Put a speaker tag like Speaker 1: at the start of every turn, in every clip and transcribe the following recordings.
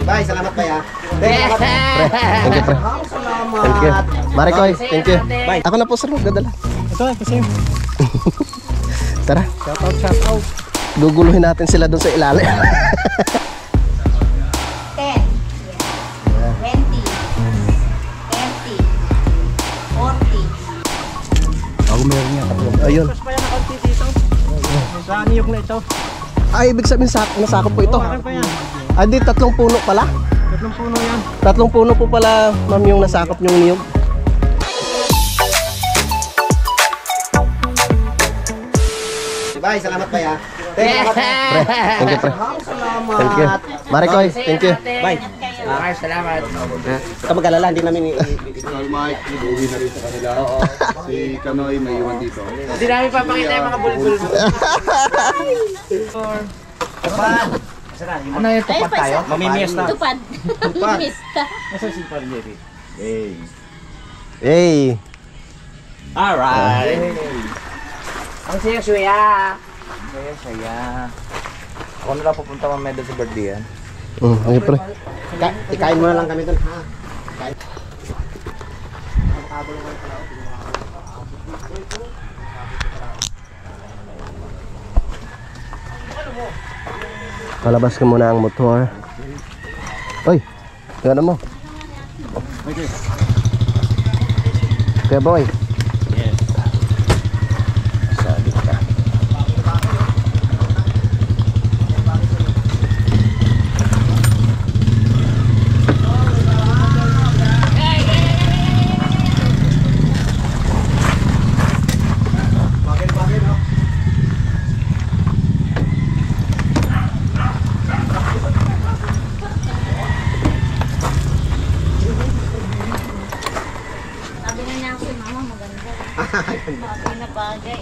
Speaker 1: Bye, salamat ba ya?
Speaker 2: Thank you, pre.
Speaker 1: Salamat.
Speaker 2: Thank you. Marikoy, thank you.
Speaker 1: Bye.
Speaker 2: Ako na po, sir, magdadala.
Speaker 3: Ito, kasi
Speaker 2: Tara,
Speaker 3: shout out.
Speaker 2: guguluhin natin sila doon sa ilalim.
Speaker 4: 10, 20, 30, 40.
Speaker 3: Ako meron niya.
Speaker 2: Ayun.
Speaker 3: Mas pa yan ang konti dito. Sa niyog na ito.
Speaker 2: Ay, ibig sabihin nasakop po ito.
Speaker 3: Akin pa yan.
Speaker 2: Ah, di, 3 puno pala.
Speaker 3: 3 puno yan.
Speaker 2: 3 puno po pala, ma'am, yung nasakop yung niyog.
Speaker 1: Bye, salamat ba ya? Salamat.
Speaker 2: Pre, thank you, pre.
Speaker 1: Salamat.
Speaker 2: Thank you. Marikoy, thank you.
Speaker 1: Bye.
Speaker 3: Salamat.
Speaker 1: Ikaw mag-alala, hindi namin
Speaker 5: Mike, uwi na rin sa kanila. Si Kanoy may iwan dito.
Speaker 3: Hindi namin papakita yung mga bulbul mo. Ano yung tupat tayo?
Speaker 1: mamimiyas na.
Speaker 4: Tupad. Mista.
Speaker 3: Nasa si Parjeri?
Speaker 2: Hey.
Speaker 1: Alright.
Speaker 3: Ang siya suya. Saya. Ako na lang pupunta mamaya doon sa birthday yan.
Speaker 2: Okay, pre.
Speaker 1: Ikain mo na lang kami doon, ha?
Speaker 2: Palabas ka muna ang motor. Uy, gano'n mo? Kaya boy.
Speaker 4: Sabi nga niya ako si mama maganda. Bagay na bagay.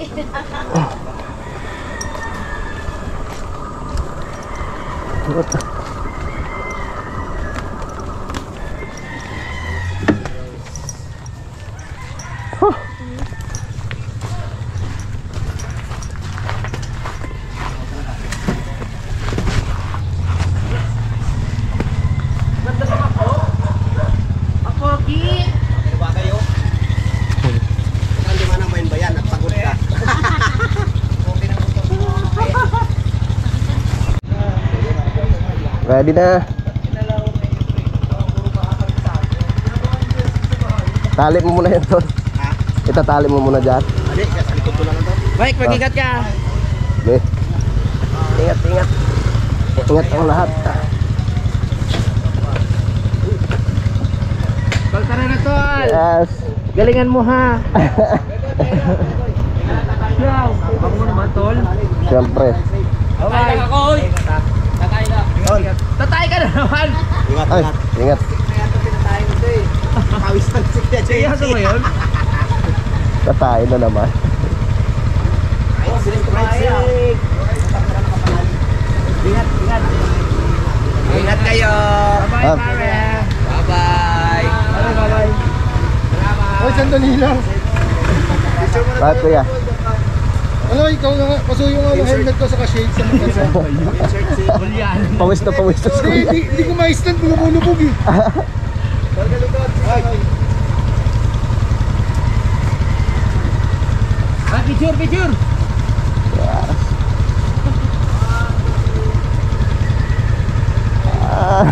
Speaker 1: Ba kayo? Saan di man ang bayan at pagod ka?
Speaker 2: Ready na. Tali mo muna yan, Tol.
Speaker 1: Ha?
Speaker 2: Itatali mo muna dyan.
Speaker 1: Adi, sa likod ko lang ito.
Speaker 3: Mike, mag-ingat ka.
Speaker 2: Okay. Ingat, ingat. Ingat ang lahat.
Speaker 3: Tol, tara na, Tol.
Speaker 2: Yes.
Speaker 3: Galingan mo, ha. Yaw, ako mo naman, Tol.
Speaker 2: Siyempre.
Speaker 3: Bye-bye. Ako, oy. Tatay na. Tatay ka na naman.
Speaker 1: Ingat,
Speaker 2: Ay,
Speaker 1: ingat.
Speaker 2: ingat.
Speaker 1: Kawisan si Kuya JC.
Speaker 3: Kaya mo yun?
Speaker 2: Tatay na naman.
Speaker 1: Ay, siling kumain. Ingat, ingat. Ingat kayo.
Speaker 3: Bye-bye,
Speaker 2: Ah.
Speaker 3: pare.
Speaker 1: Bye-bye.
Speaker 3: Bye-bye.
Speaker 5: Oy, sandali lang.
Speaker 2: Bakit, kuya?
Speaker 5: Ano, ikaw na nga. Pasuyo nga ang helmet ko sa shades sa mga kansa.
Speaker 3: Bulyan.
Speaker 2: Pawis na pawis na.
Speaker 5: Hindi ko ma-stand, lumulubog eh.
Speaker 3: Ah, picture, picture.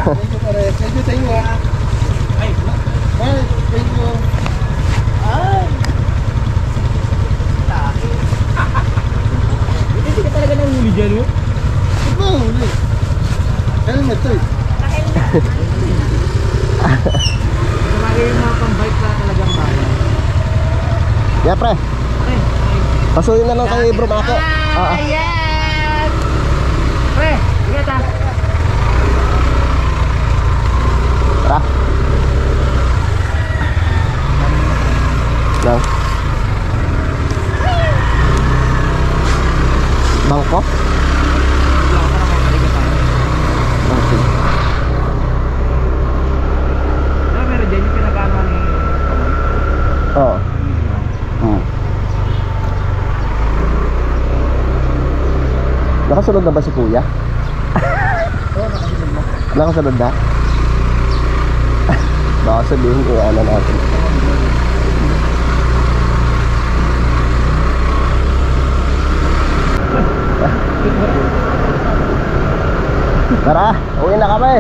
Speaker 5: Thank you, pare. Thank you, thank you. Ay, thank you.
Speaker 3: Hindi ka talaga nahuli dyan, oh.
Speaker 5: Ba't ba huli? Helmet to eh.
Speaker 3: Kumari yung mga pang-bike na talagang bayan.
Speaker 2: Yeah, pre.
Speaker 3: Okay.
Speaker 2: Pasuyin na lang kay Bro Mako.
Speaker 3: Ayan! Pre, ingat ha.
Speaker 2: Tara. Lang. Bangkok? Okay.
Speaker 3: Meron dyan yung pinag-ano ni...
Speaker 2: Oo. Nakasunod na ba si Kuya?
Speaker 5: Oo, nakasunod mo.
Speaker 2: Nakasunod na? Baka sabihin ko ano natin. Tara, uwi na kami.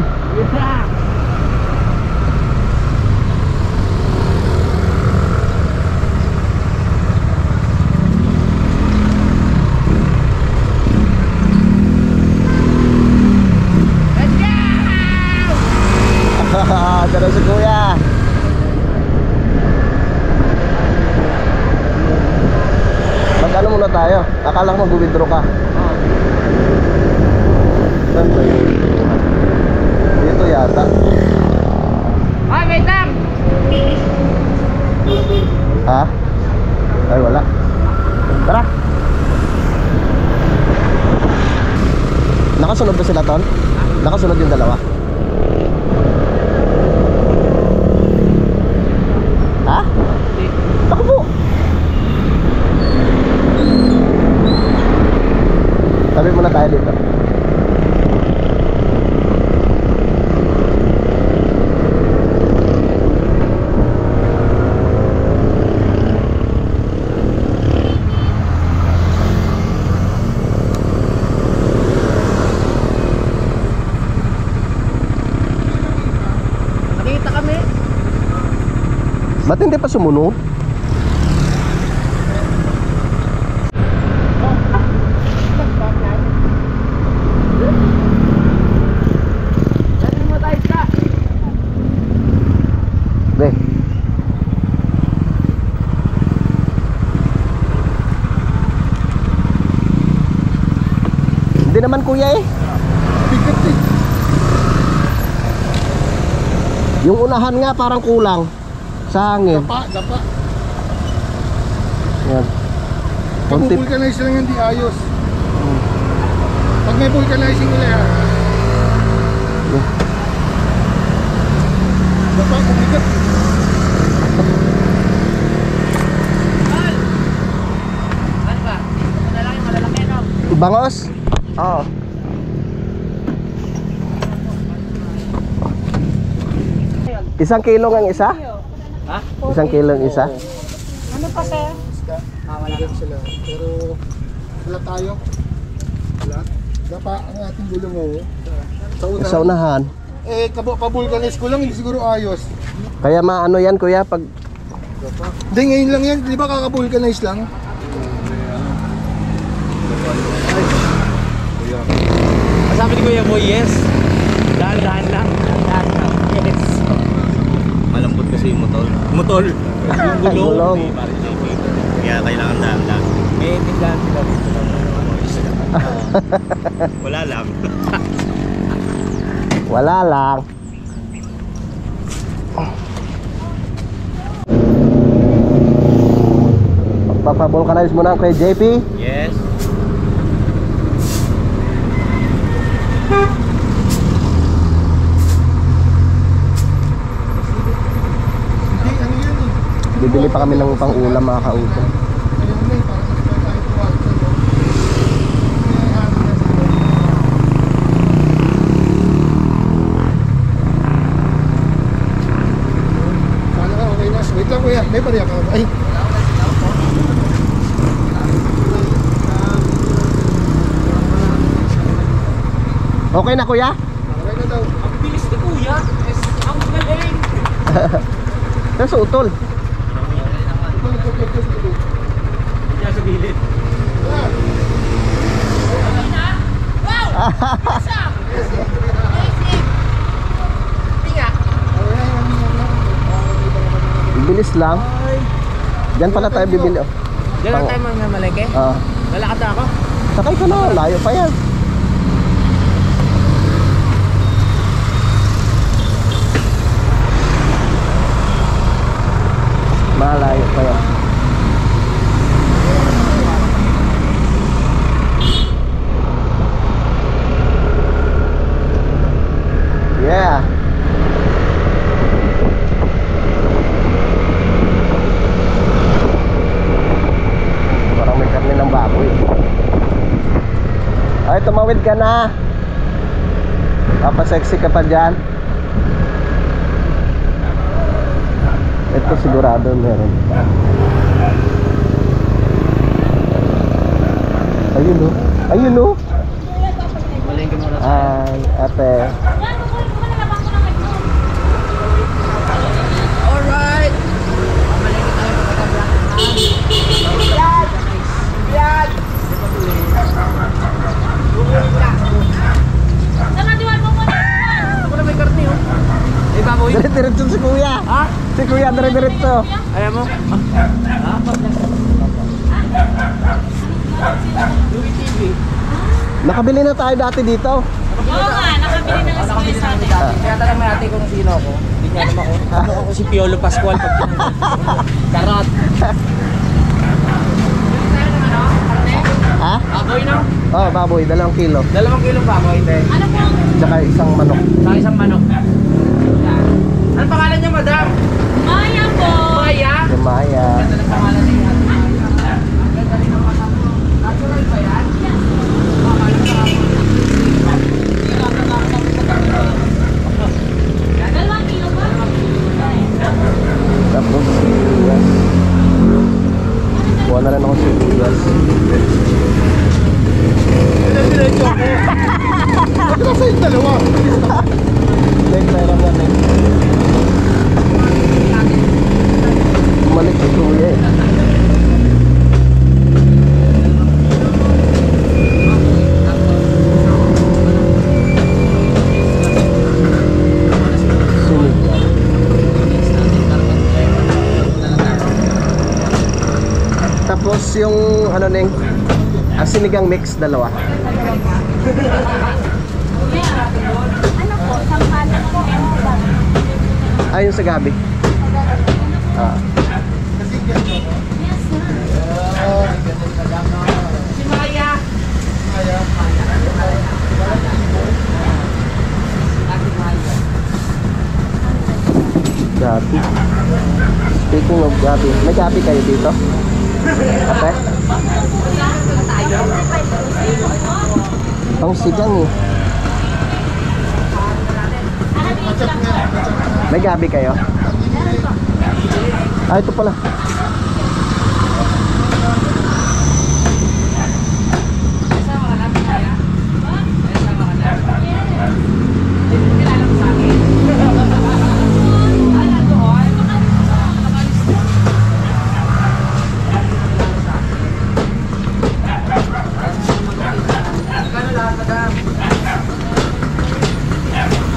Speaker 2: Tara si kuya. Mag-ano muna tayo? Akala ko mag-withdraw ka. Saan ba yun? Dito yata.
Speaker 3: Ay, wait lang!
Speaker 2: Ha? Ay wala. Tara. Nakasunod ba sila ton? Nakasunod yung dalawa. Ha? Ako po. Sabi muna tayo dito.
Speaker 3: Nakita kami.
Speaker 2: Ba't hindi pa sumunod?
Speaker 3: Dali mo tayo ka.
Speaker 2: Be. Hindi naman kuya eh.
Speaker 5: Bigat eh.
Speaker 2: Yung unahan nga parang kulang sa hangin.
Speaker 5: Dapa.
Speaker 2: Yan.
Speaker 5: Pag
Speaker 2: Konti.
Speaker 5: vulcanize lang hindi ayos. Pag may vulcanizing nila yan. Dapa, kumigat.
Speaker 3: Ano ba? Malalaki, no?
Speaker 2: Bangos? Oo. Isang kilo ang isa?
Speaker 3: Ha?
Speaker 2: Isang kilo ang isa?
Speaker 4: Ano pa, sir?
Speaker 5: Bigat sila. Pero wala tayo. Wala. Dapa ang ating gulong oh. Sa unahan.
Speaker 2: Sa unahan.
Speaker 5: Eh, kabulkanize ko lang, hindi siguro ayos.
Speaker 2: Kaya maano yan kuya pag
Speaker 5: Hindi, ngayon lang yan. Di ba kakabulkanize lang?
Speaker 3: Sabi ni Kuya Boy, yes. Dahan-dahan lang. Dahan-dahan lang. Yes.
Speaker 1: Malambot kasi yung motor. Motor!
Speaker 3: Yung
Speaker 2: gulong.
Speaker 1: Kaya kailangan dahan-dahan.
Speaker 3: May tindahan sila dito.
Speaker 1: Wala lang.
Speaker 2: wala lang. Magpapavulcanize mo na kay JP.
Speaker 1: Yes.
Speaker 5: Hindi, ano yan eh.
Speaker 2: Bibili pa kami ng pang-ulam mga kauto.
Speaker 5: Ayun na eh, parang mas tayo tuwag sa'yo. Sana ka, okay na. Wait lang kuya, may bariya ka. Ay,
Speaker 2: Okay na kuya?
Speaker 5: okay na daw.
Speaker 3: Ang bilis ni Kuya. Yes. Ang galing.
Speaker 2: Nasa utol.
Speaker 3: Diyan sa gilid.
Speaker 2: Bilis lang. Diyan pala tayo bibili. Oh.
Speaker 3: Diyan lang tayo mga malike.
Speaker 2: Ah,
Speaker 3: Lalakad na ako.
Speaker 2: sakay ka na, layo pa yan. Malayo pa yan. Yeah. Parang may karne ng baboy. Ay, tumawid ka na. Papasexy ka pa dyan. Dito sigurado meron. Ayun o. Ayun o.
Speaker 3: Malingkin muna tayo.
Speaker 2: Ay, ate.
Speaker 4: Yan, kukunin ko na labang ko ng nag-zoom.
Speaker 3: Alright! Malingkin tayo magkakabiyakan. Yan!
Speaker 4: Nakadiwan mo muna.
Speaker 3: Ako na may karne oh. Eh, baboy?
Speaker 2: Dire-diretso si kuya.
Speaker 3: Ha?
Speaker 2: Si kuya, dire-diretso.
Speaker 3: Ayaw mo? Ha? Louis TV.
Speaker 2: Nakabili na tayo dati dito.
Speaker 4: Oo nga, nakabili na lang si Kuya sa atin.
Speaker 3: Kaya tanong mo natin kung sino ako. Hindi niya alam ako. Ano ako si Piolo Pascual pag Karot.
Speaker 2: Ha?
Speaker 3: Baboy no?
Speaker 2: Oh, baboy, 2 kilo.
Speaker 3: 2 kilong baboy, te.
Speaker 4: Ano po ang...
Speaker 2: Tsaka isang manok.
Speaker 3: Sa isang manok. Yan. Anong pangalan niya, madam?
Speaker 4: Maya po.
Speaker 3: Maya?
Speaker 2: Si Maya.
Speaker 3: Ganda ng pangalan niya. Ang ganda rin ang mata mo. Natural ba yan?
Speaker 4: Dalawang kilo ba?
Speaker 2: Tapos sibuyas. Kuha na rin ako sibuyas.
Speaker 5: Diretso ako. Ba't nasa yung dalawa?
Speaker 2: Like, meron yan eh. Malik si kuya eh. Sinigang. Tapos yung ano neng sinigang mix 2.
Speaker 4: Ano po? Sampalan po.
Speaker 2: Ayun sa gabi. Ah.
Speaker 4: Yes, sir.
Speaker 3: Si Maya.
Speaker 2: Gabi. Speaking of gabi, may gabi kayo dito? Ate? Pang sigang eh. May gabi kayo? Ah, ito pala.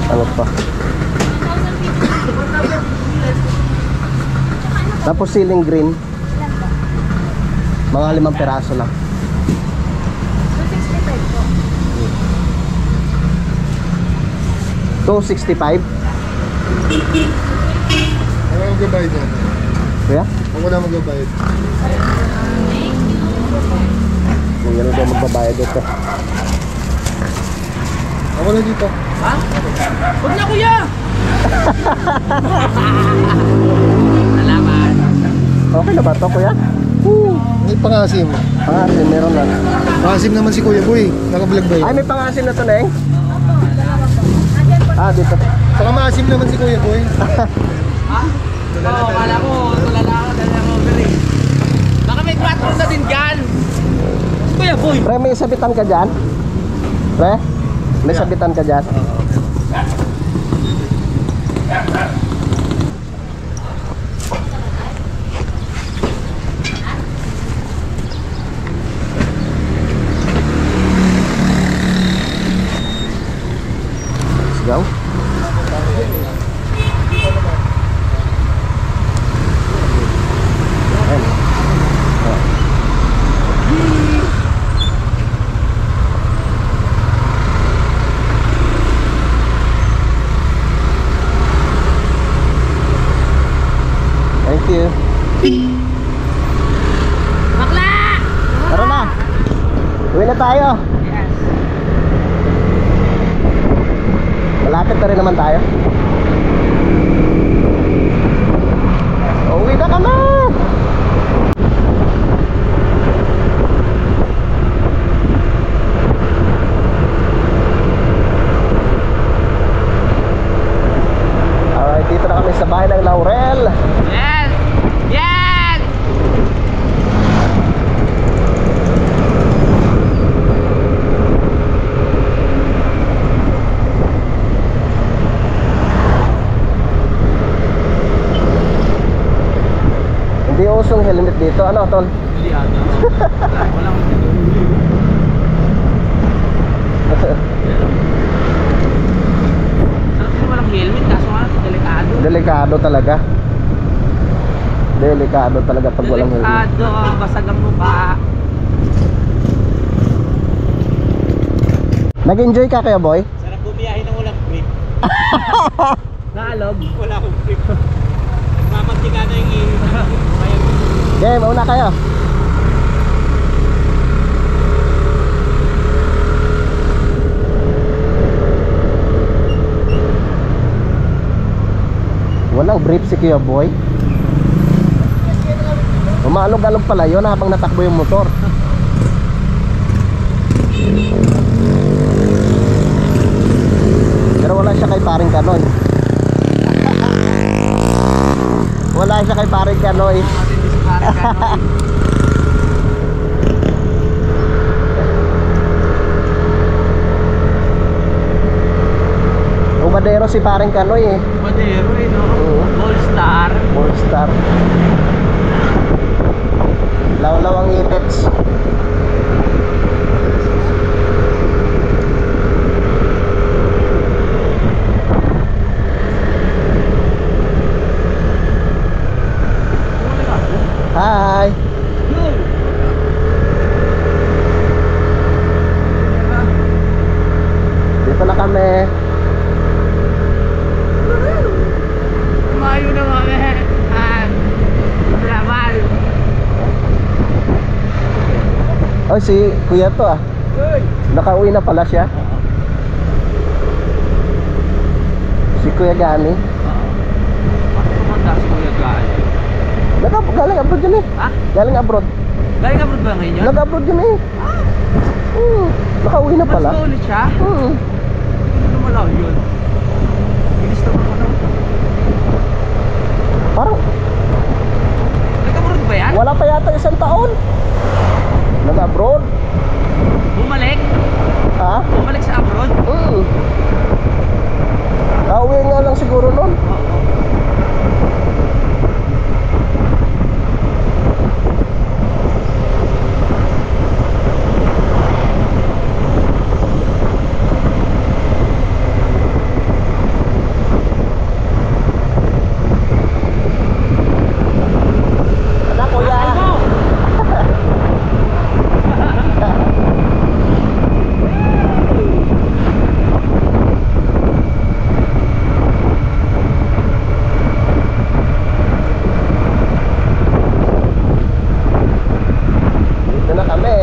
Speaker 2: Ano pa? Tapos ceiling green. Mga 5 peraso lang. 265.
Speaker 5: Ako na magbabayad yan.
Speaker 2: Kuya?
Speaker 5: Ako na magbabayad.
Speaker 2: Kung yan daw magbabayad dito.
Speaker 5: Ako na dito.
Speaker 3: Ha? Huwag na, kuya! Salamat.
Speaker 2: Okay na ba ito, kuya?
Speaker 5: May pangasim.
Speaker 2: Pangasin, meron na.
Speaker 5: Pangasim naman si Kuya Boy. Nakablog ba
Speaker 2: Ay,
Speaker 5: yun?
Speaker 2: may pangasin na ito, Neng? Ah, dito.
Speaker 5: Saka maasim naman si Kuya Boy.
Speaker 3: Ha? Oo, kala ko, tulala ako, dala ko, pero eh. Baka may patron na din dyan. Kuya, boy!
Speaker 2: Pre, may sabitan ka dyan? Pre? May sabitan ka dyan? Let's go. Ayan. Oh. Thank you.
Speaker 4: Bakla!
Speaker 2: Tara na. Uwi na tayo. Malapit na rin naman tayo. Uwi na kami. Alright, dito na kami sa bahay ng Laurel.
Speaker 3: Yes!
Speaker 2: Di usong helmet dito. Ano, tol?
Speaker 3: Hindi ata. Walang sarap din walang helmet, kaso nga delikado.
Speaker 2: Delikado talaga. Delikado talaga pag walang helmet.
Speaker 3: Delikado, basag ang mukha.
Speaker 2: Nag-enjoy ka kaya, boy?
Speaker 1: Sarap bumiyahin ng walang grip.
Speaker 3: Naalog.
Speaker 1: Wala akong grip. Mamantika na yung ihip.
Speaker 2: Game, mauna kayo. Walang brief si Kuya Boy. Umaalog-alog pala yun habang natakbo yung motor. Pero wala siya kay paring Kanoy. Wala siya kay paring Kanoy.
Speaker 3: Matindi si parang Kanoy.
Speaker 2: Ubadero si paring Kanoy eh.
Speaker 3: Madero eh, no?
Speaker 2: Oo.
Speaker 3: All star.
Speaker 2: All star. Law-law ang ipits. Hi. Dito na kami.
Speaker 3: Tumayo na kami. Lamal.
Speaker 2: Oh, si Kuya to ah. Nakauwi na pala siya. Si Kuya Gani.
Speaker 3: Bakit pumunta si Kuya Gaal?
Speaker 2: Galing abroad yun eh.
Speaker 3: Ha?
Speaker 2: Galing abroad.
Speaker 3: Galing abroad ba ngayon yun?
Speaker 2: Nag-abroad yun eh. Nakauwi na pala.
Speaker 3: Mas ulit siya? Hindi ko naman lang yun. Bilis naman ko lang.
Speaker 2: Parang
Speaker 3: Nag-abroad ba yan?
Speaker 2: wala pa yata 1 taon. Nag-abroad.
Speaker 3: Bumalik?
Speaker 2: Ha?
Speaker 3: Bumalik sa abroad?
Speaker 2: Kauwi nga lang siguro nun.
Speaker 3: Oo.
Speaker 2: Ano Kuya? Dito na kami.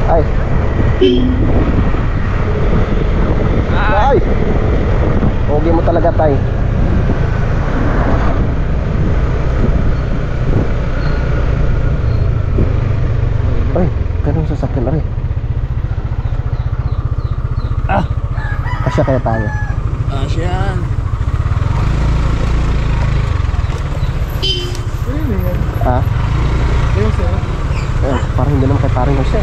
Speaker 2: Ay. Ay. Pogi mo talaga, tay. Ay, ganun sasakyan na rin. Kasya kaya tayo.
Speaker 3: Asyan.
Speaker 5: Ano yan?
Speaker 2: Ha?
Speaker 5: Ayun sir.
Speaker 2: Parang hindi naman kay paring Jose.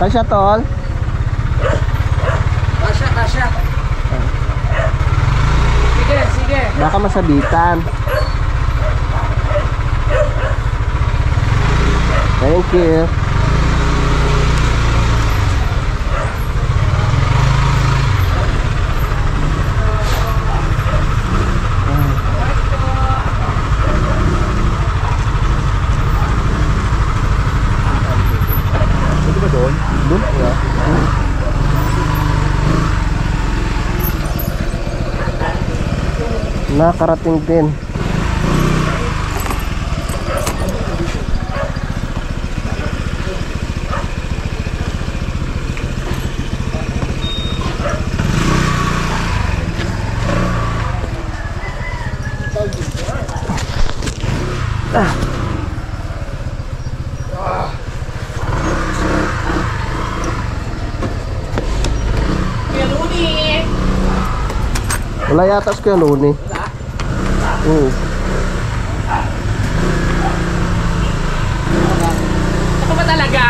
Speaker 2: Kasya, tol.
Speaker 3: Kasya. Sige, sige.
Speaker 2: Baka masabitan. Thank you.
Speaker 5: Ito ba doon?
Speaker 2: Doon? Yeah. Nakarating din.
Speaker 3: Kuya Luni!
Speaker 2: Wala yata si Kuya Luni.
Speaker 3: Wala?
Speaker 2: Oo.
Speaker 3: Ako ba talaga?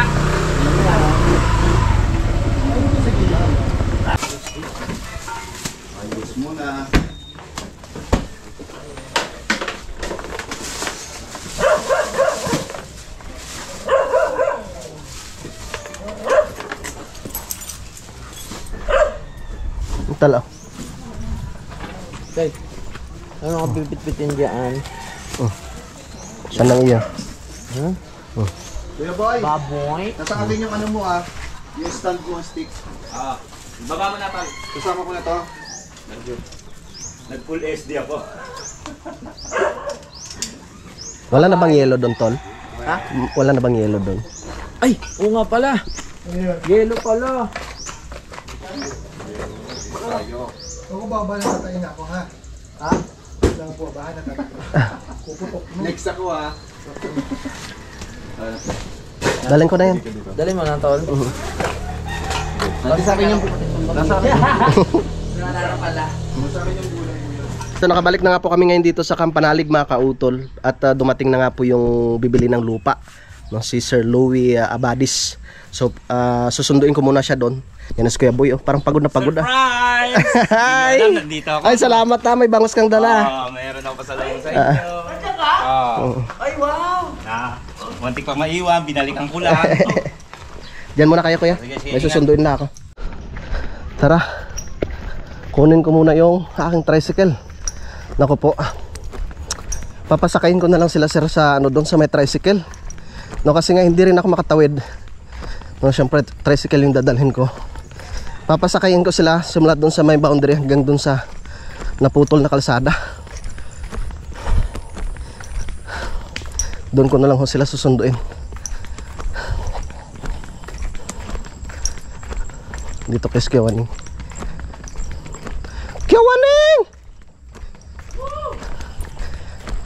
Speaker 2: kristal oh.
Speaker 3: Tay, ano ka pipit-pitin dyan?
Speaker 2: Saan ang iya?
Speaker 1: Kuya boy,
Speaker 3: Baboy?
Speaker 1: nasa akin yung ano mo yung stand ko ang stick.
Speaker 3: Baba mo na pal.
Speaker 1: Kasama ko na to.
Speaker 6: Nag-full SD ako.
Speaker 2: Wala na bang yelo doon, tol?
Speaker 3: Ha?
Speaker 2: Wala na bang yelo doon?
Speaker 3: Ay, oo nga pala. Yelo pala.
Speaker 5: Ako baba na tatayin ako ha.
Speaker 3: Ha?
Speaker 5: Lang po ba na tatayin. Puputok mo.
Speaker 1: Next ako
Speaker 2: Daling ko na yan.
Speaker 3: Dali mo na, tol. Nasa akin yung... Nasa akin. Wala na pala.
Speaker 2: So nakabalik na nga po kami ngayon dito sa Kampanalig mga kautol. At dumating na nga po yung bibili ng lupa no, si Sir Louie Abadis. So susunduin ko muna siya doon. Yan si Kuya Boy, oh. Parang pagod na pagod.
Speaker 6: Surprise!
Speaker 2: Hi!
Speaker 6: Hindi mo alam, nandito ako.
Speaker 2: Ay, salamat ha, may bangos kang dala.
Speaker 6: Meron ako pasalubong sa inyo.
Speaker 3: Ay, wow!
Speaker 6: Muntik pa maiwan, binalikan ko lang.
Speaker 2: Diyan muna kayo kuya.
Speaker 6: Sige, sige,
Speaker 2: May susunduin na ako. Tara. Kunin ko muna yung aking tricycle. Naku po. Papasakayin ko na lang sila sir sa ano doon sa may tricycle. No kasi nga hindi rin ako makatawid. No syempre tricycle yung dadalhin ko. Papasakayin ko sila simula doon sa may boundary hanggang doon sa naputol na kalsada. Doon ko na lang ho sila susunduin. Dito kay Kuya Waning. Kuya Waning!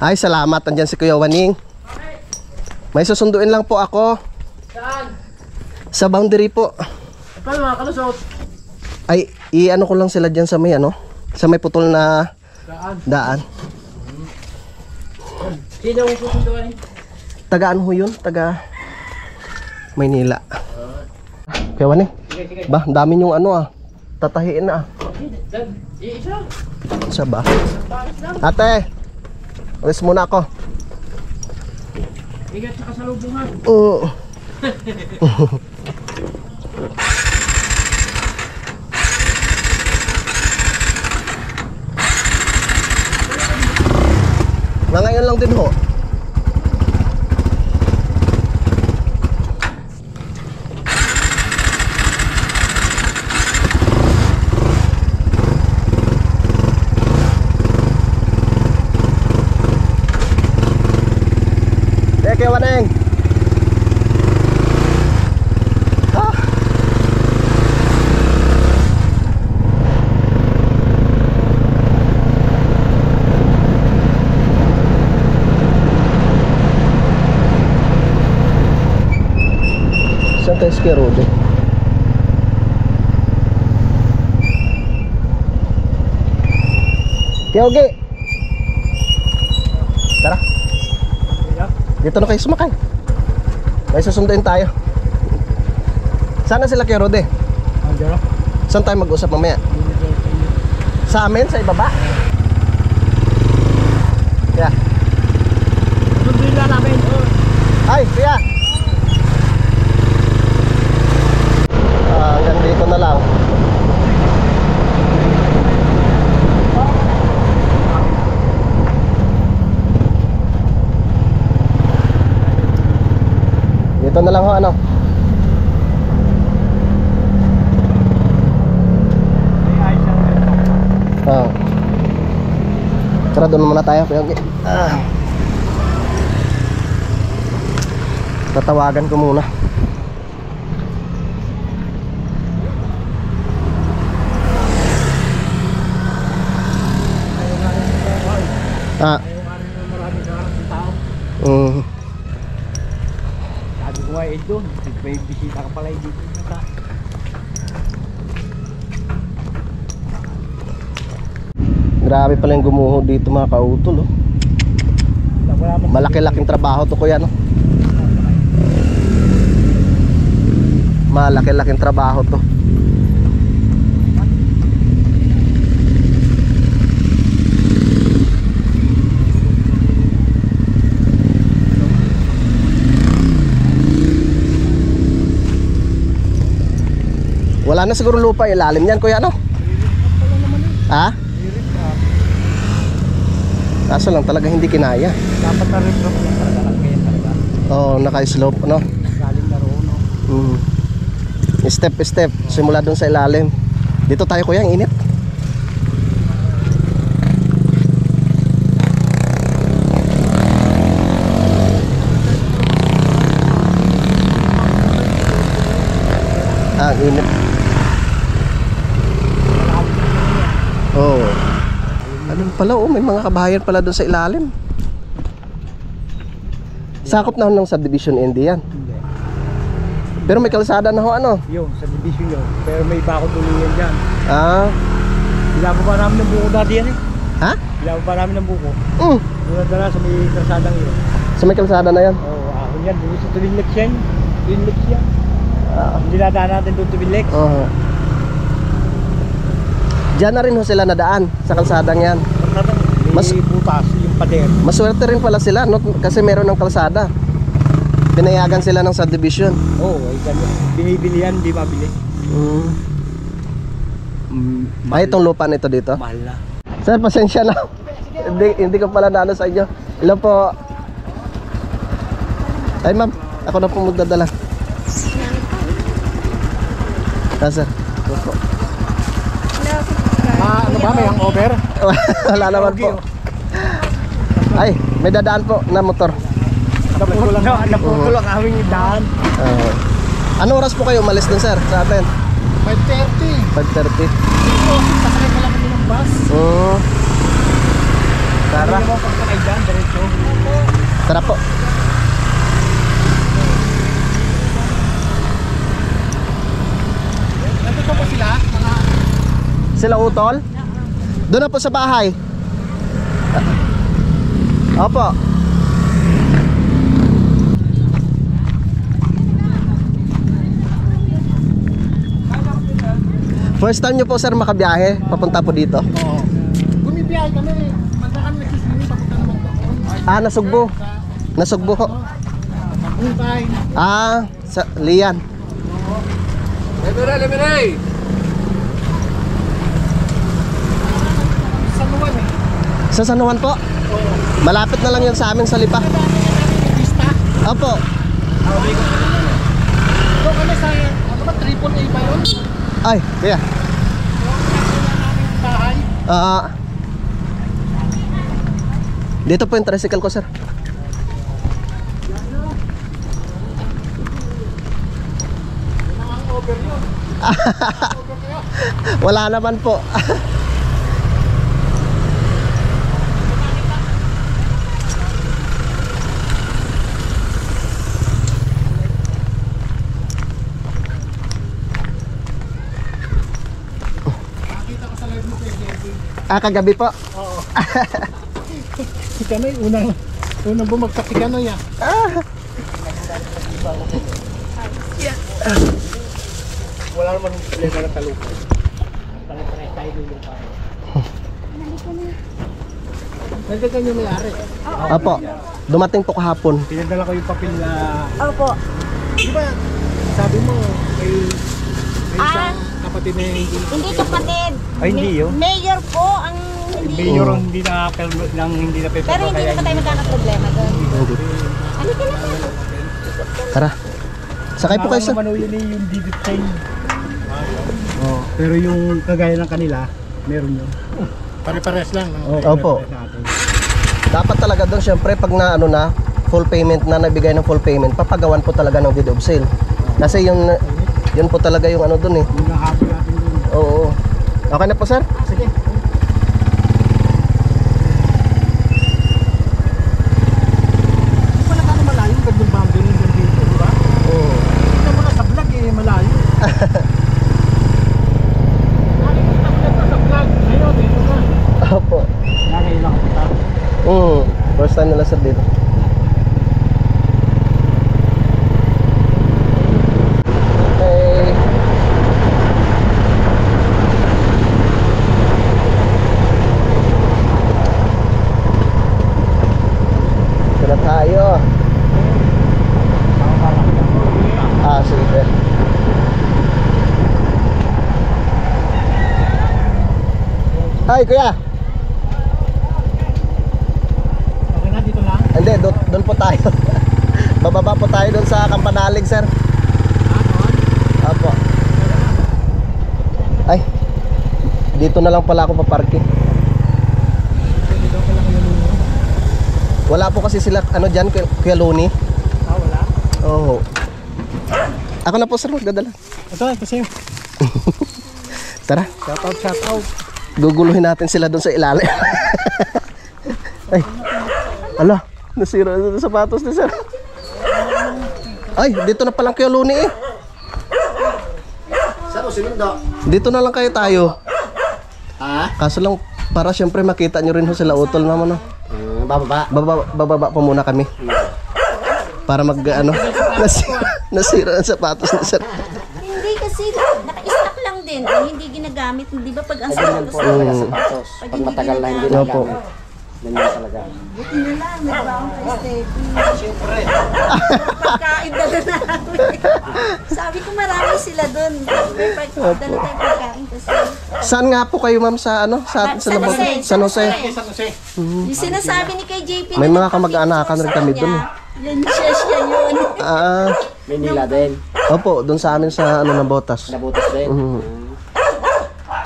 Speaker 2: Ay, salamat. Andyan si Kuya Waning. May susunduin lang po ako.
Speaker 3: Saan?
Speaker 2: Sa boundary po.
Speaker 3: Paano mga kalusot?
Speaker 2: Ay, i-ano ko lang sila dyan sa may ano. Sa may putol na daan.
Speaker 3: Sino ang susunduin?
Speaker 2: Tagaan ho yun. Taga Maynila. Kuya Waning. Ba, dami yung ano tatahiin na
Speaker 3: Isa.
Speaker 2: Isa ba? Ate, alis muna ako.
Speaker 3: Ingat sa kasalubungan.
Speaker 2: Oo. Na ngayon lang din ho. Kuya Waning. Saan tayo sa road eh? Kuya Ogi. Tara. Dito na kayo sumakay. May susunduin tayo. Sana sila Kuya Rode? Saan tayo mag-usap mamaya? Sa amin? Sa ibaba? Kuya.
Speaker 3: Susunduin na namin.
Speaker 2: Ay, Kuya! Hanggang dito na lang. Dito na lang ho, ano? Tara, doon muna tayo. Tatawagan ko muna.
Speaker 3: Sabi ko nga doon, may bisita ka pala dito.
Speaker 2: Grabe pala yung gumuho dito mga kautol, oh. Malaki-laking trabaho to kuya, no? Malaki-laking trabaho to. Wala na siguro lupa ilalim yan kuya, no? Ha? Kaso lang talaga hindi kinaya.
Speaker 3: Dapat na rin lang talaga lang kaya talaga.
Speaker 2: Oo, naka-slope, no?
Speaker 3: Galing na roon, no?
Speaker 2: Step, step. Simula dun sa ilalim. Dito tayo kuya, ang init. Ah, ang init. Oh. Ano pala, oh, may mga kabahayan pala doon sa ilalim. Sakop na ho ng subdivision end yan. Pero may kalsada na ho, ano?
Speaker 3: Yung, sa division yun. Pero may bako tuluyan dyan.
Speaker 2: Ah,
Speaker 3: Ilabo pa namin ng buko dati yan eh.
Speaker 2: ha?
Speaker 3: Ilabo pa namin ng buko.
Speaker 2: Mm.
Speaker 3: Muna na sa may kalsadang yun.
Speaker 2: Sa may kalsada na yan.
Speaker 3: Oo, ahon yan. Doon sa Tuwing Lex yan. Tuwing Lex yan.
Speaker 2: Ah,
Speaker 3: Hindi nadaan natin doon Tuwing Lex.
Speaker 2: oh. Diyan na rin ho sila nadaan sa kalsadang yan.
Speaker 3: May
Speaker 2: Mas-
Speaker 3: butas, yung pader.
Speaker 2: Maswerte rin pala sila, no? Kasi meron ng kalsada. Pinayagan sila ng subdivision.
Speaker 3: Oo, ay ganyan. Binibili yan, hindi mabili.
Speaker 2: Ay, itong lupa nito dito.
Speaker 3: Mahal na.
Speaker 2: Sir, pasensya na. hindi ko pala naano sa inyo. Hello po. Ay, ma'am. Ako na po magdadala. Ah, sir. Ito po.
Speaker 3: Ano ba, may hangover?
Speaker 2: Wala naman po. Ay, may dadaan po na motor.
Speaker 3: Naputol ang aming daan.
Speaker 2: Ano oras po kayo umalis dun, sir? Sa atin?
Speaker 5: 5:30.
Speaker 2: 5:30.
Speaker 5: Sakay pala kami ng bus.
Speaker 2: Tara.
Speaker 3: Hindi naman pagkakay dyan, diretso.
Speaker 2: Tara po.
Speaker 5: Nandito po sila?
Speaker 2: Sila utol? Doon na po sa bahay. Opo. First time nyo po sir makabiyahe papunta po dito?
Speaker 5: Oo. Bumibiyahe kami. Pagka kami nagsisini, papunta naman doon.
Speaker 2: Ah, Nasugbo. Nasugbo ho.
Speaker 5: Buntay.
Speaker 2: Ah, sa Lian.
Speaker 5: Sa Luwan eh.
Speaker 2: Sa San Juan po? Malapit na lang yun sa amin sa Lipa.
Speaker 5: Pista.
Speaker 2: Opo.
Speaker 5: Doon kami sa, ano ba, AAA ba yun?
Speaker 2: Ay, kaya.
Speaker 5: Bahay.
Speaker 2: Dito po yung tricycle ko sir. Wala naman po. Ah, kagabi po.
Speaker 5: Si Kanoy, unang bumagsak si Kanoy ah.
Speaker 3: Wala naman yung problema ng kalupay. Pang-try tayo yung pa.
Speaker 5: Nagdagan yung may-ari.
Speaker 2: Opo. Dumating po kahapon.
Speaker 3: Pinadala ko yung papel na...
Speaker 4: Opo.
Speaker 5: Di ba, sabi mo, may
Speaker 4: Ah,
Speaker 5: isang kapatid na hindi.
Speaker 4: hindi kapatid.
Speaker 3: Ay, hindi yun.
Speaker 4: Mayor po ang hindi.
Speaker 3: Mayor ang hindi na hindi na
Speaker 4: Pero hindi na tayo magkakaproblema doon. Ano ka na?
Speaker 2: Tara. Sakay po kayo sir.
Speaker 3: Naman yun yung design. Oh, pero yung kagaya ng kanila, meron yun.
Speaker 5: Pare-pares lang. No?
Speaker 2: Opo. Dapat talaga doon syempre pag na ano na full payment na nabigay ng full payment, papagawan po talaga ng deed of sale. Kasi yung yun po talaga yung ano doon eh.
Speaker 3: Yung nahabol natin doon.
Speaker 2: Oo. Okay na po sir?
Speaker 5: Sige. Wala ka na malayo, gandang boundary ng dito, di ba?
Speaker 2: Oo.
Speaker 5: Ito mga sa vlog eh, malayo. Sa vlog, ayun, dito na.
Speaker 2: Opo.
Speaker 3: Ngayon lang ako tayo.
Speaker 2: First time nila sir dito. Okay. Ay, kuya.
Speaker 5: Okay na, dito lang.
Speaker 2: Hindi, doon po tayo. Bababa po tayo doon sa Kampanalig, sir. Apo. Ay, dito na lang pala ako paparking. Wala po kasi sila, ano dyan, Kuya Luni.
Speaker 5: Wala.
Speaker 2: Oo. Ako na po, sir, magdadala.
Speaker 5: Ito, kasi
Speaker 2: Tara,
Speaker 5: shout out.
Speaker 2: guguluhin natin sila doon sa ilalim. Ay, ala, nasira na sapatos ni sir. Ay, dito na palang Kuya Luni eh.
Speaker 1: Saan o sinundo?
Speaker 2: Dito na lang kayo tayo.
Speaker 1: Ha?
Speaker 2: Kaso lang, para syempre makita nyo rin ho sila utol naman. No?
Speaker 1: Bababa.
Speaker 2: Bababa po muna kami. Para mag, ano, nasira ang sapatos ni sir.
Speaker 4: Hindi kasi naka-stock lang din. Hindi ginagamit. Hindi ba pag ang sapatos
Speaker 1: Po talaga sapatos.
Speaker 4: Pag
Speaker 1: Pag matagal na hindi
Speaker 2: Opo.
Speaker 1: nagamit. Ganyan talaga.
Speaker 4: buti na lang. Nagbaong kay Steffi. Siyempre. Pagkain dala namin. Sabi ko marami sila doon. May dala tayong pagkain kasi.
Speaker 2: Saan nga po kayo ma'am sa ano? Sa labas? San Jose.
Speaker 4: Yung sinasabi ni kay JP.
Speaker 2: May mga kamag-anakan rin kami doon.
Speaker 4: Yan siya yun.
Speaker 2: Ah,
Speaker 1: Manila din.
Speaker 2: opo, doon sa amin sa ano na Botas.
Speaker 1: Nabutas din.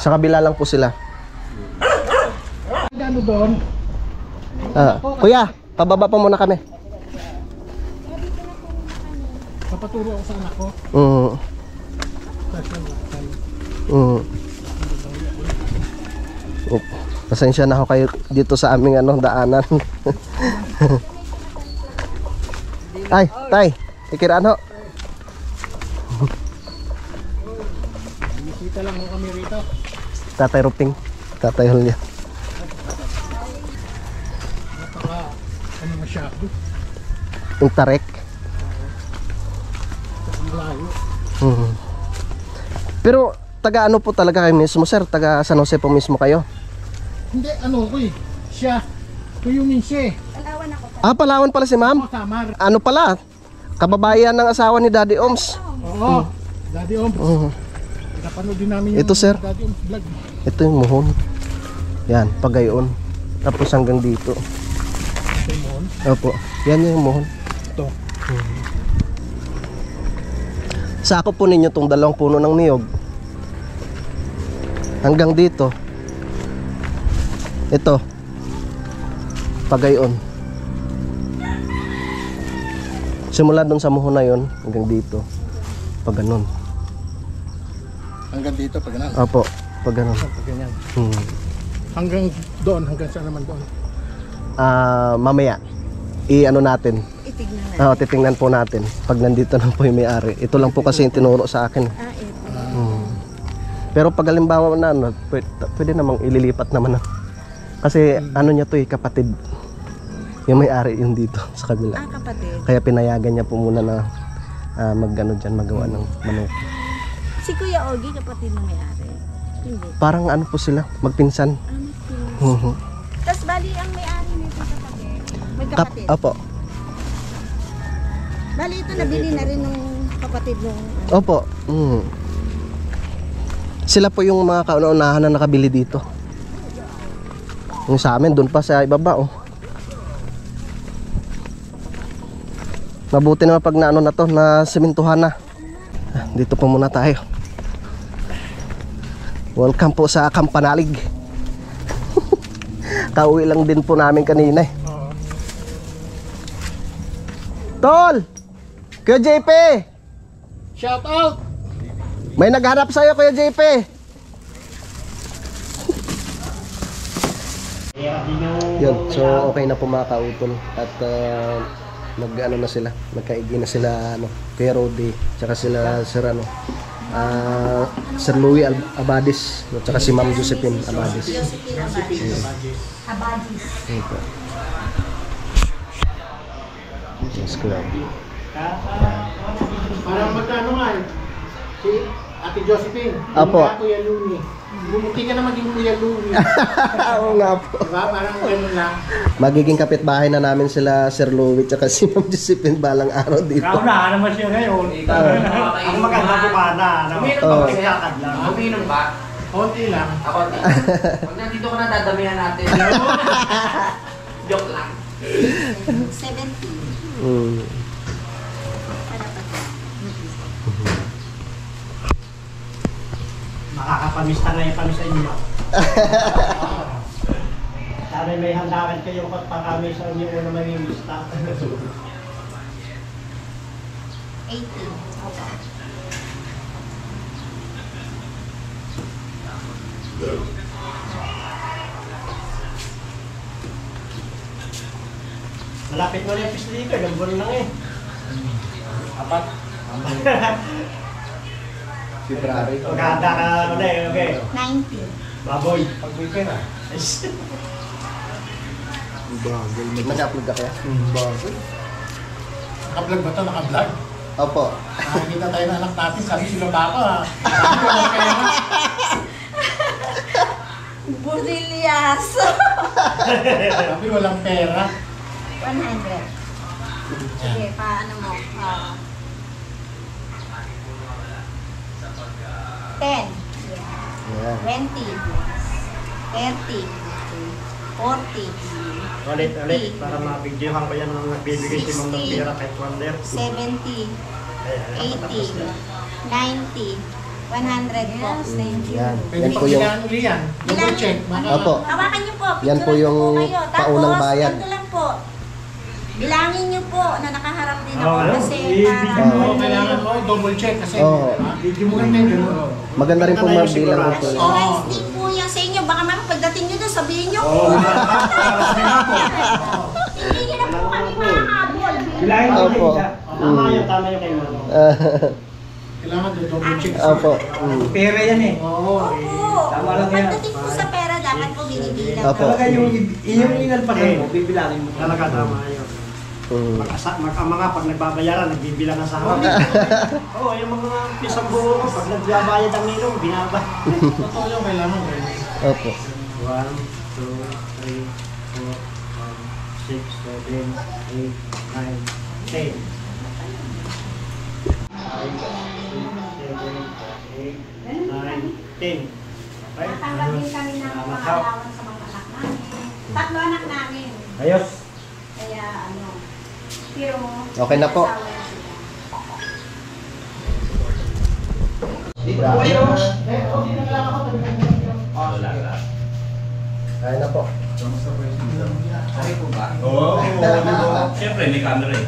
Speaker 2: Sa kabila lang po sila.
Speaker 5: Ano doon?
Speaker 2: Kuya, pababa pa muna kami.
Speaker 5: Papaturo ako sa anak ko.
Speaker 2: Pasensya na ako kayo dito sa aming ano, daanan. Ay, tay, ikiraan ho.
Speaker 5: Bisita lang mo kami rito.
Speaker 2: Tatay Ruping, tatay Hulya.
Speaker 5: Ano masyado?
Speaker 2: Yung tarek.
Speaker 5: Malayo.
Speaker 2: Pero taga ano po talaga kayo mismo sir? Taga San Jose po mismo kayo?
Speaker 5: Hindi, ano ko eh. Siya. Tuyungin siya eh.
Speaker 2: Ah, Palawan pala si ma'am.
Speaker 5: Samar.
Speaker 2: Ano pala? Kababayan ng asawa ni Daddy Oms.
Speaker 5: Oo. Daddy Oms. Napanood din namin
Speaker 2: Ito, sir.
Speaker 5: Daddy Oms vlog.
Speaker 2: Ito yung muhon. Yan, pagayon. Tapos hanggang dito.
Speaker 5: Ito yung mohon.
Speaker 2: Opo, yan yung muhon.
Speaker 5: Ito.
Speaker 2: Sakop po ninyo tong 2 puno ng niyog. Hanggang dito. Ito. Pagayon. Simula doon sa muhon na yon hanggang dito. Pag ganun.
Speaker 5: Hanggang dito, pag ganun.
Speaker 2: Opo, pag ganun.
Speaker 5: Pag ganyan.
Speaker 2: Hmm.
Speaker 5: Hanggang saan naman doon?
Speaker 2: Mamaya i-ano natin.
Speaker 4: Itignan na.
Speaker 2: Titingnan po natin pag nandito na po yung may-ari. Ito lang po kasi yung tinuro sa akin.
Speaker 4: Ito.
Speaker 2: Pero pag halimbawa na ano, pwede namang ililipat naman na. Kasi ano niya to kapatid. Yung may-ari yung dito sa kabila.
Speaker 4: Kapatid.
Speaker 2: Kaya pinayagan niya po muna na mag-ano dyan, magawa ng manok.
Speaker 4: Si Kuya Ogie, kapatid ng may-ari. Hindi.
Speaker 2: Parang ano po sila, magpinsan.
Speaker 4: Tapos bali ang may-ari nito kapatid. Magkapatid.
Speaker 2: Opo.
Speaker 4: Bali ito nabili na rin ng kapatid nung
Speaker 2: Opo. Sila po yung mga kauna-unahan na nakabili dito. Yung sa amin, doon pa sa ibaba, oh. Mabuti naman pag na ano na to, na sementuhan na. Dito po muna tayo. Welcome po sa Kampanalig. Kauwi lang din po namin kanina eh. Tol! Kuya JP!
Speaker 5: Shout out!
Speaker 2: May naghanap sa'yo, Kuya JP! Yun, so okay na po mga kautol. At nag-ano na sila, nagkaigi na sila Kuya Rodi, tsaka sila Sir Sir Louie Abadis, at tsaka si Ma'am Josephine Abadis.
Speaker 4: Abadis.
Speaker 2: Ito. Yes, club.
Speaker 5: Parang magkano nga eh. Si Ate Josephine.
Speaker 2: Apo.
Speaker 5: Kuya Luni. Bumuti ka na maging Kuya Luni.
Speaker 2: Oo nga po.
Speaker 5: Diba? Parang gano'n lang.
Speaker 2: Magiging kapitbahay na namin sila Sir Louie tsaka si Ma'am Josephine balang araw dito.
Speaker 6: Kaunahan naman siya ngayon. Ang maganda po pa na.
Speaker 3: Uminom ba? Uminom ba?
Speaker 5: Konti lang.
Speaker 3: Ako, pag nandito ka na, dadamihan natin. Joke lang.
Speaker 4: 70.
Speaker 2: Mm.
Speaker 4: Para pa.
Speaker 7: Makakapamista na yung pamisa inyo. Sabi may handakan kayo pagpakamisa inyo una mamimista.
Speaker 4: 80. Opo.
Speaker 7: Malapit mo na yung pisliker, nagbuwan lang eh. Apat.
Speaker 2: February.
Speaker 7: Magkahanda ka ulit, okay.
Speaker 4: 90.
Speaker 7: Baboy. Pag-weekend ah.
Speaker 5: Bagal mo.
Speaker 2: Nag-upload ka kaya?
Speaker 5: Bagal. Naka-vlog ba ito? Naka-vlog?
Speaker 2: Opo.
Speaker 5: Nakikita tayo ng anak natin, sabi sila pa ako ha.
Speaker 4: Budillas.
Speaker 5: Sabi walang pera.
Speaker 4: 100. Sige, paano mo? 10.
Speaker 2: Ayan.
Speaker 4: 20. 30. 40.
Speaker 7: Ulit, para mabigyohan ko yan nung nagbibigay si Ma'am ng pera kay Wonder.
Speaker 4: 70. 80. 90. 100 po. Thank you.
Speaker 2: Yan.
Speaker 5: Pwede
Speaker 2: Yan
Speaker 5: po
Speaker 2: po yung...
Speaker 5: bilangan uli yan. Double check.
Speaker 2: Opo.
Speaker 4: Hawakan niyo po.
Speaker 2: Yan po
Speaker 4: Picturean
Speaker 2: yung
Speaker 4: kayo.
Speaker 2: paunang
Speaker 4: Tapos,
Speaker 2: bayad.
Speaker 4: ganito lang po. Bilangin niyo po na nakaharap din ako
Speaker 7: Oo,
Speaker 4: kasi
Speaker 7: i-video
Speaker 4: para...
Speaker 5: Oo, kailangan mo double check kasi.
Speaker 2: Oo.
Speaker 5: Video mo rin yung gano'n.
Speaker 2: Maganda rin po mabilang ito.
Speaker 4: Assurance din po yan sa inyo. Baka mamaya pagdating nyo doon, sabihin nyo po. Hindi nyo na po kami mahabol.
Speaker 7: Bilangin mo
Speaker 2: Opo.
Speaker 7: siya. Tama yun kay Ma'am.
Speaker 5: Kailangan double check.
Speaker 2: Opo.
Speaker 7: Pera yan eh.
Speaker 5: Oo.
Speaker 4: Opo.
Speaker 7: Tama lang yan.
Speaker 4: Pagdating po sa pera, dapat po binibilang.
Speaker 2: Opo.
Speaker 7: Talaga yung inalpasan mo, bibilangin mo. Talaga tama yun.
Speaker 2: Mm.
Speaker 7: Mag-ama nga, pag nagbabayaran, nagbibilang ka sa harap. Oo, yung mga pisang buo mo, pag nagbabayad ang nilong, binaba.
Speaker 5: Totoo yung kailangan ganyan.
Speaker 2: Opo.
Speaker 7: 1, 2, 3, 4, 5, 6, 7, 8, 9, 10. 5, 6, 7, 8, 9, 10. Okay?
Speaker 4: Natanggap din kami ng mga allowance sa mga anak namin. 3 anak namin.
Speaker 7: Ayos.
Speaker 4: Kaya ano, pero...
Speaker 2: Okay na po.
Speaker 4: asawa na sila.
Speaker 2: Kaya na po.
Speaker 6: Okay po ba? Oo. Siyempre, may camera eh.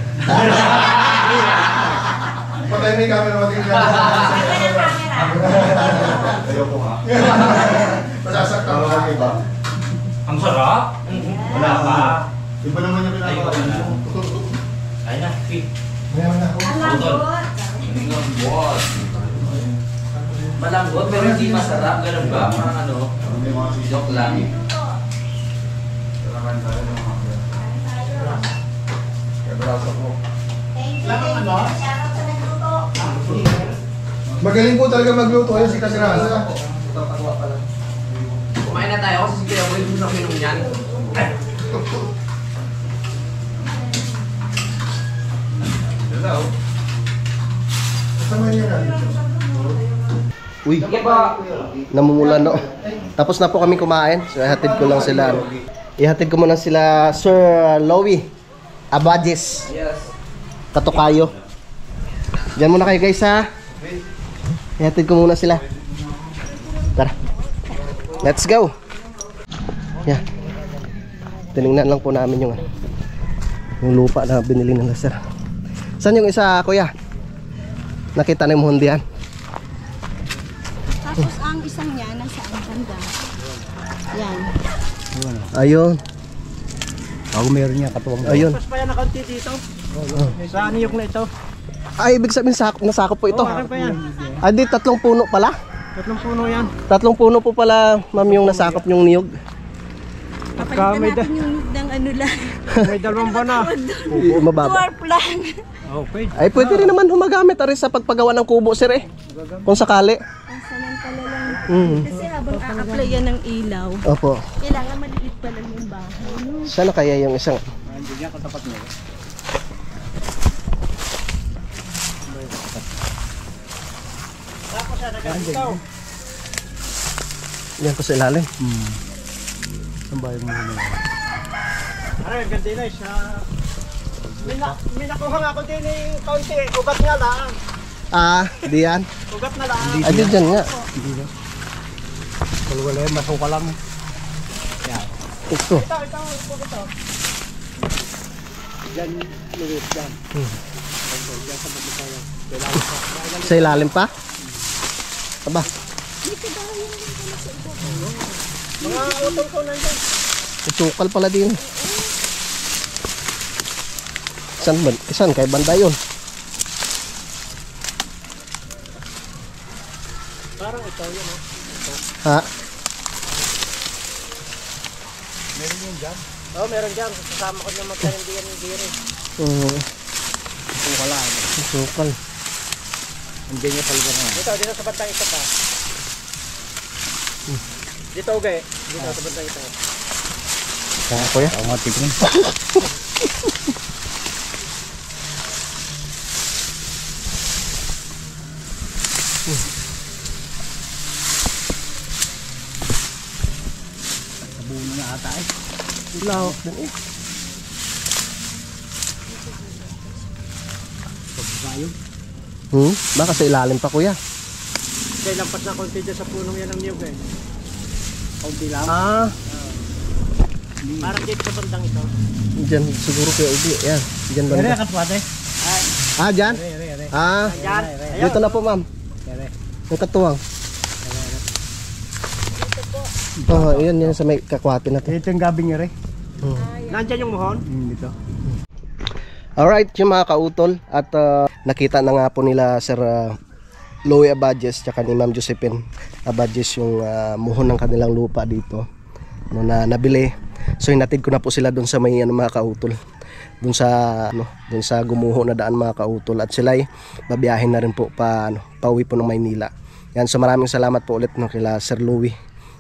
Speaker 5: Patay may camera mo din
Speaker 4: Wala ng camera.
Speaker 5: Ayoko nga. Masasaktan mo sa iba.
Speaker 6: Ang sarap. Wala pa.
Speaker 5: Iba naman yung
Speaker 6: Ayoko
Speaker 5: pinagawa.
Speaker 6: na. Ay na, fit.
Speaker 5: Meron na.
Speaker 4: Ang lambot.
Speaker 6: Lambot. Malambot pero hindi masarap. Ganun ba? Parang ano, joke lang.
Speaker 4: Thank you,
Speaker 5: Lang
Speaker 4: thank you.
Speaker 5: ano?
Speaker 4: Shoutout sa nagluto.
Speaker 5: Magaling po talaga magluto yan si Kasirasa.
Speaker 3: Kumain na tayo kasi si Kuya Boy gusto na minum yan.
Speaker 5: Kasama niya na.
Speaker 2: Uy, namumula no. Tapos na po kami kumain. So ihatid ko lang sila. Ihatid ko muna sila Sir Lowy Abadis.
Speaker 3: Yes.
Speaker 2: Katukayo. Diyan muna kayo guys ha. Ihatid ko muna sila. Tara. Let's go. Yeah. Tinignan lang po namin yung lupa na binili nila sir. Saan yung isa kuya? Nakita na yung muhundian.
Speaker 4: Tapos ang isang niya, nasa ang banda. Yan.
Speaker 2: Ayun.
Speaker 5: Ako meron niya katuwang.
Speaker 2: Ayun.
Speaker 7: Mas pa yan na konti dito. Sa aniyok na ito.
Speaker 2: Ay, ibig sabihin nasakop po ito.
Speaker 7: Oo, akin pa yan.
Speaker 2: Ah, di 3 puno pala.
Speaker 7: 3 puno yan.
Speaker 2: 3 puno po pala, ma'am, yung nasakop yung niyog.
Speaker 7: Pagka may,
Speaker 4: yung ng ano lang.
Speaker 7: may 2 buwan na.
Speaker 2: Mababa.
Speaker 4: Dwarf lang.
Speaker 7: Okay.
Speaker 2: Ay, pwede rin naman humagamit ari sa pagpagawa ng kubo, sir eh. Kung sakali.
Speaker 4: Ang samantala lang.
Speaker 2: Mm.
Speaker 4: Kasi habang a-apply yan ng ilaw,
Speaker 2: Opo.
Speaker 4: kailangan maliit pa lang yung bahay. No?
Speaker 2: Sana kaya yung isang... Yan po sa ilalim.
Speaker 5: Ang bayan mo na.
Speaker 7: Aray, ganda na siya. May nakuha nga ako din yung kaunti. Ugat nga lang.
Speaker 2: Ah, di yan.
Speaker 7: Ugat na lang.
Speaker 2: Ay, di dyan nga.
Speaker 5: Wala yan, masuka lang.
Speaker 2: Ito.
Speaker 7: Ito. Diyan, luwit dyan.
Speaker 2: Sa ilalim pa? Aba,
Speaker 7: Mga utong ko nandyan.
Speaker 2: itukal pala din. Saan kay banda yun?
Speaker 7: Parang ito yun.
Speaker 2: Ha?
Speaker 7: Oh, meron dyan. Kasama ko na magkarindihan ng diri.
Speaker 2: Itukal.
Speaker 5: Hindi niya talaga na.
Speaker 7: Dito sa bantang ito pa. Dito, Uge. Dito sa bantang ito.
Speaker 2: Kaya kuya?
Speaker 5: Ako nga tipin. Nabuno na ata eh.
Speaker 2: Lawak din eh. Baka sa ilalim pa kuya.
Speaker 7: Kaya lampas na konti dyan sa punong yan ng niyog eh. Kaunti lang.
Speaker 2: Ah,
Speaker 7: Parang dito sa bandang ito.
Speaker 2: dyan siguro kaya ubi. Yan, dyan banda.
Speaker 7: katwate.
Speaker 2: Ah, dyan? Ah,
Speaker 7: Yan.
Speaker 2: dito na po ma'am. Yung katuwang. Oh, yan sa may kakwate na to.
Speaker 5: Ito yung gabi niya rin.
Speaker 7: Nandyan yung muhon.
Speaker 5: Dito.
Speaker 2: Alright, yung mga kautol at nakita na nga po nila Sir Louie Abadjes tsaka ni Ma'am Josephine Abadjes yung muhon ng kanilang lupa dito na nabili. So hinatid ko na po sila doon sa may mga kautol. Doon sa gumuho na daan mga kautol at sila'y babiyahin na rin po pauwi po ng Maynila. Yan, so maraming salamat po ulit kila Sir Louie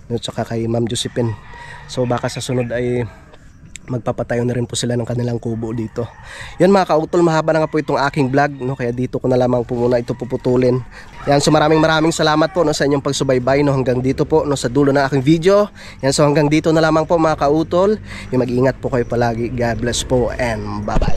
Speaker 2: at saka kay Ma'am Josephine. So baka sa sunod ay magpapatayo na rin po sila ng kanilang kubo dito. Yan mga kautol, mahaba na nga po itong aking vlog, kaya dito ko na lamang po muna ito puputulin. Yan, so maraming salamat po sa inyong pagsubaybay hanggang dito po sa dulo ng aking video. Yan, so hanggang dito na lamang po mga kautol. Mag-iingat po kayo palagi. God bless po and bye bye.